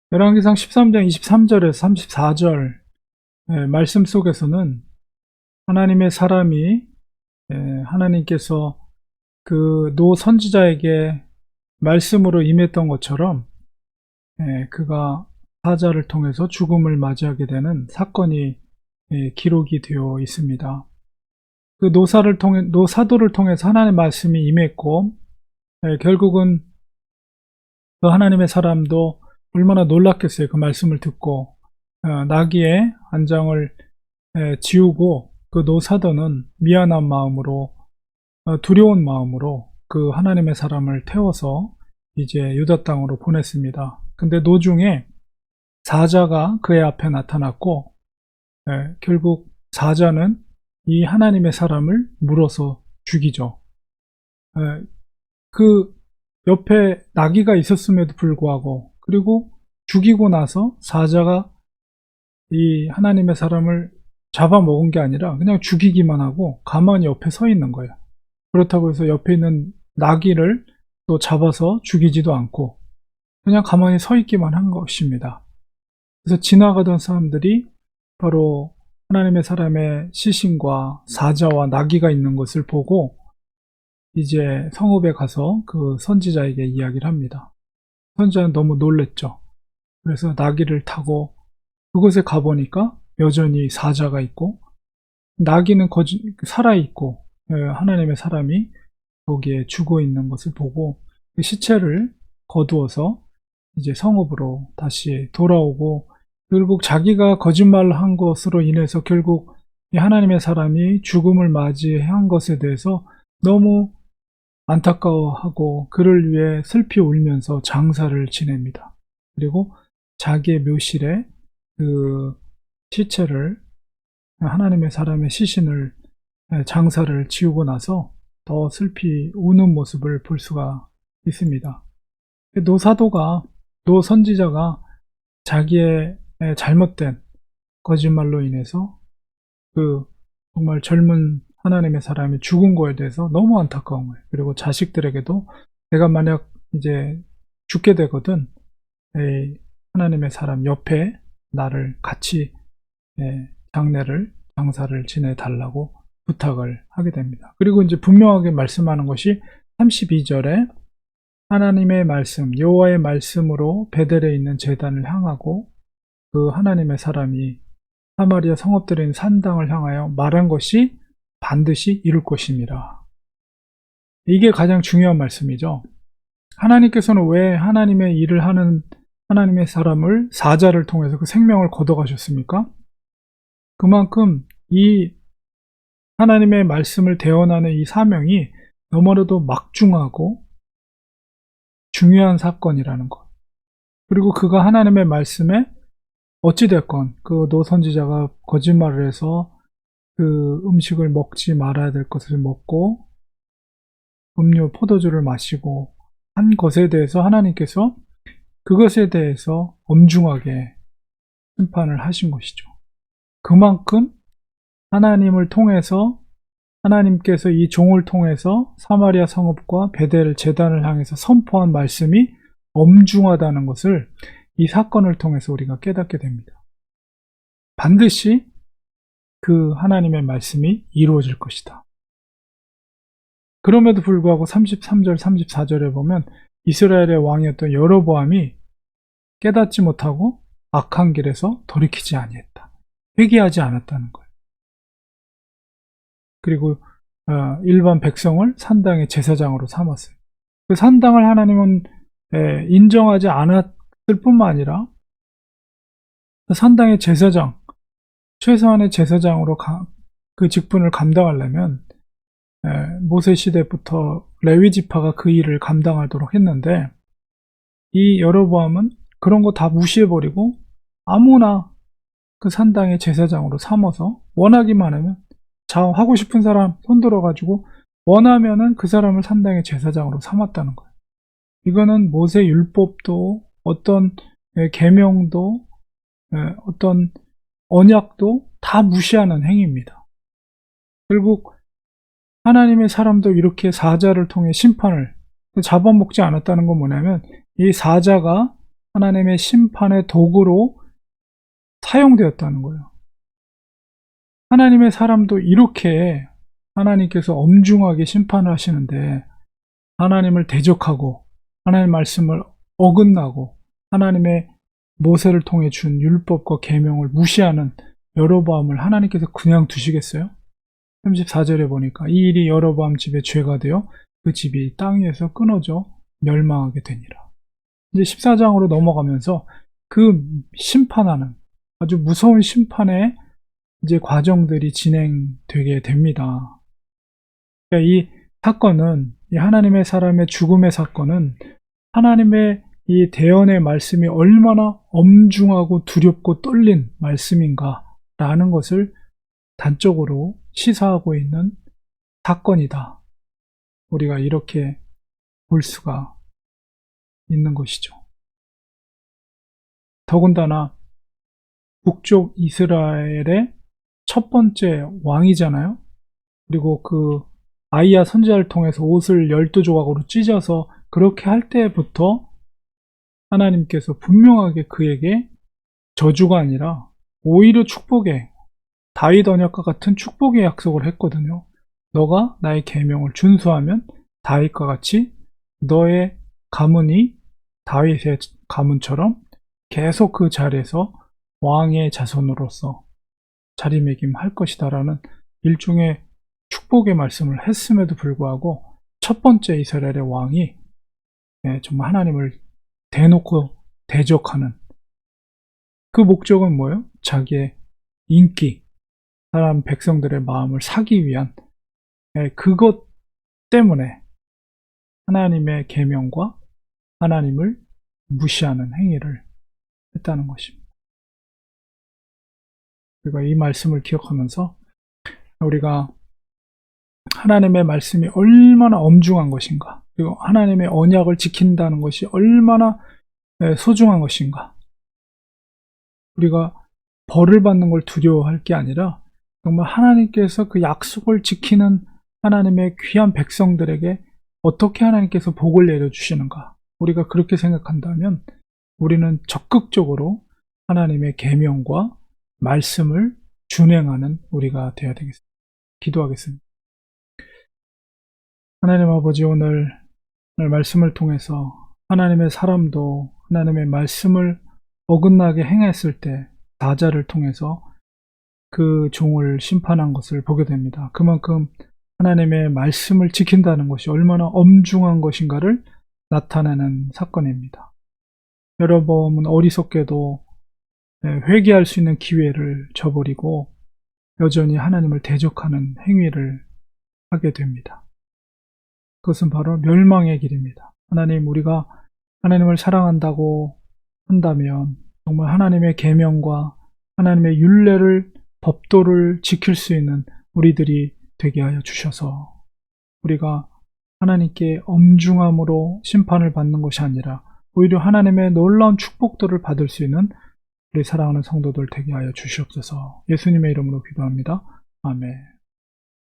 열왕기상 13장 23절에서 34절 말씀 속에서는 하나님의 사람이 하나님께서 그 노 선지자에게 말씀으로 임했던 것처럼 그가 사자를 통해서 죽음을 맞이하게 되는 사건이 기록이 되어 있습니다. 그 노사도를 통해서 하나님의 말씀이 임했고 결국은 그 하나님의 사람도 얼마나 놀랐겠어요. 그 말씀을 듣고 나귀의 안장을 지우고 그 노사도는 미안한 마음으로 두려운 마음으로 그 하나님의 사람을 태워서 이제 유다 땅으로 보냈습니다. 근데 노중에 사자가 그의 앞에 나타났고 결국 사자는 이 하나님의 사람을 물어서 죽이죠. 그 옆에 나귀가 있었음에도 불구하고 그리고 죽이고 나서 사자가 이 하나님의 사람을 잡아먹은 게 아니라 그냥 죽이기만 하고 가만히 옆에 서 있는 거예요. 그렇다고 해서 옆에 있는 나귀를 또 잡아서 죽이지도 않고 그냥 가만히 서 있기만 한 것입니다. 그래서 지나가던 사람들이 바로 하나님의 사람의 시신과 사자와 나귀가 있는 것을 보고 이제 성읍에 가서 그 선지자에게 이야기를 합니다. 선지자는 너무 놀랬죠. 그래서 나귀를 타고 그곳에 가보니까 여전히 사자가 있고 나귀는 살아있고 하나님의 사람이 거기에 죽어 있는 것을 보고 그 시체를 거두어서 이제 성읍으로 다시 돌아오고 결국 자기가 거짓말을 한 것으로 인해서 결국 이 하나님의 사람이 죽음을 맞이한 것에 대해서 너무 안타까워하고 그를 위해 슬피 울면서 장사를 지냅니다. 그리고 자기의 묘실에 그 시체를 하나님의 사람의 시신을 장사를 지우고 나서 더 슬피 우는 모습을 볼 수가 있습니다. 노사도가 노 선지자가 자기의 잘못된 거짓말로 인해서 그 정말 젊은 하나님의 사람이 죽은 거에 대해서 너무 안타까운 거예요. 그리고 자식들에게도 내가 만약 이제 죽게 되거든 하나님의 사람 옆에 나를 같이 장사를 지내달라고 부탁을 하게 됩니다. 그리고 이제 분명하게 말씀하는 것이 32절에 하나님의 말씀, 여호와의 말씀으로 베델에 있는 제단을 향하고 그 하나님의 사람이 사마리아 성읍들에 있는 산당을 향하여 말한 것이 반드시 이룰 것입니다. 이게 가장 중요한 말씀이죠. 하나님께서는 왜 하나님의 일을 하는 하나님의 사람을 사자를 통해서 그 생명을 걷어가셨습니까? 그만큼 이 하나님의 말씀을 대언하는 이 사명이 너무나도 막중하고 중요한 사건이라는 것. 그리고 그가 하나님의 말씀에 어찌됐건 그 노 선지자가 거짓말을 해서 그 음식을 먹지 말아야 될 것을 먹고 음료 포도주를 마시고 한 것에 대해서 하나님께서 그것에 대해서 엄중하게 심판을 하신 것이죠. 그만큼 하나님을 통해서 하나님께서 이 종을 통해서 사마리아 성읍과 베델 제단을 향해서 선포한 말씀이 엄중하다는 것을 이 사건을 통해서 우리가 깨닫게 됩니다. 반드시 그 하나님의 말씀이 이루어질 것이다. 그럼에도 불구하고 33절, 34절에 보면 이스라엘의 왕이었던 여로보암이 깨닫지 못하고 악한 길에서 돌이키지 아니했다. 회개하지 않았다는 거예요. 그리고 일반 백성을 산당의 제사장으로 삼았어요. 그 산당을 하나님은 인정하지 않았을 뿐만 아니라 그 산당의 제사장, 최소한의 제사장으로 그 직분을 감당하려면 모세 시대부터 레위 지파가 그 일을 감당하도록 했는데 이 여로보암은 그런 거 다 무시해버리고 아무나 그 산당의 제사장으로 삼아서 원하기만 하면 하고 싶은 사람 손들어가지고 원하면은 그 사람을 산당의 제사장으로 삼았다는 거예요. 이거는 모세 율법도 어떤 계명도 어떤 언약도 다 무시하는 행위입니다. 결국 하나님의 사람도 이렇게 사자를 통해 심판을 잡아먹지 않았다는 건 뭐냐면 이 사자가 하나님의 심판의 도구로 사용되었다는 거예요. 하나님의 사람도 이렇게 하나님께서 엄중하게 심판을 하시는데 하나님을 대적하고 하나님의 말씀을 어긋나고 하나님의 모세를 통해 준 율법과 계명을 무시하는 여로보암을 하나님께서 그냥 두시겠어요? 34절에 보니까 이 일이 여로보암 집에 죄가 되어 그 집이 땅 위에서 끊어져 멸망하게 되니라. 이제 14장으로 넘어가면서 그 심판하는 아주 무서운 심판의 이제 과정들이 진행되게 됩니다. 그러니까 이 사건은, 이 하나님의 사람의 죽음의 사건은 하나님의 이 대언의 말씀이 얼마나 엄중하고 두렵고 떨린 말씀인가라는 것을 단적으로 시사하고 있는 사건이다. 우리가 이렇게 볼 수가 있는 것이죠. 더군다나 북쪽 이스라엘의 첫 번째 왕이잖아요. 그리고 그 아이야 선지자를 통해서 옷을 12조각으로 찢어서 그렇게 할 때부터 하나님께서 분명하게 그에게 저주가 아니라 오히려 축복의, 다윗 언약과 같은 축복의 약속을 했거든요. 너가 나의 계명을 준수하면 다윗과 같이 너의 가문이 다윗의 가문처럼 계속 그 자리에서 왕의 자손으로서 자리매김할 것이다 라는 일종의 축복의 말씀을 했음에도 불구하고 첫 번째 이스라엘의 왕이 정말 하나님을 대놓고 대적하는 그 목적은 뭐예요? 자기의 인기, 사람 백성들의 마음을 사기 위한 그것 때문에 하나님의 계명과 하나님을 무시하는 행위를 했다는 것입니다. 우리가 이 말씀을 기억하면서 우리가 하나님의 말씀이 얼마나 엄중한 것인가, 그리고 하나님의 언약을 지킨다는 것이 얼마나 소중한 것인가, 우리가 벌을 받는 걸 두려워할 게 아니라 정말 하나님께서 그 약속을 지키는 하나님의 귀한 백성들에게 어떻게 하나님께서 복을 내려주시는가, 우리가 그렇게 생각한다면 우리는 적극적으로 하나님의 계명과 말씀을 준행하는 우리가 되어야 되겠습니다. 기도하겠습니다. 하나님 아버지, 오늘 말씀을 통해서 하나님의 사람도 하나님의 말씀을 어긋나게 행했을 때 사자를 통해서 그 종을 심판한 것을 보게 됩니다. 그만큼 하나님의 말씀을 지킨다는 것이 얼마나 엄중한 것인가를 나타내는 사건입니다. 여로보암은 어리석게도 회개할 수 있는 기회를 저버리고 여전히 하나님을 대적하는 행위를 하게 됩니다. 그것은 바로 멸망의 길입니다. 하나님, 우리가 하나님을 사랑한다고 한다면 정말 하나님의 계명과 하나님의 율례를, 법도를 지킬 수 있는 우리들이 되게 하여 주셔서 우리가 하나님께 엄중함으로 심판을 받는 것이 아니라 오히려 하나님의 놀라운 축복들을 받을 수 있는 우리 사랑하는 성도들 되게 하여 주시옵소서. 예수님의 이름으로 기도합니다. 아멘.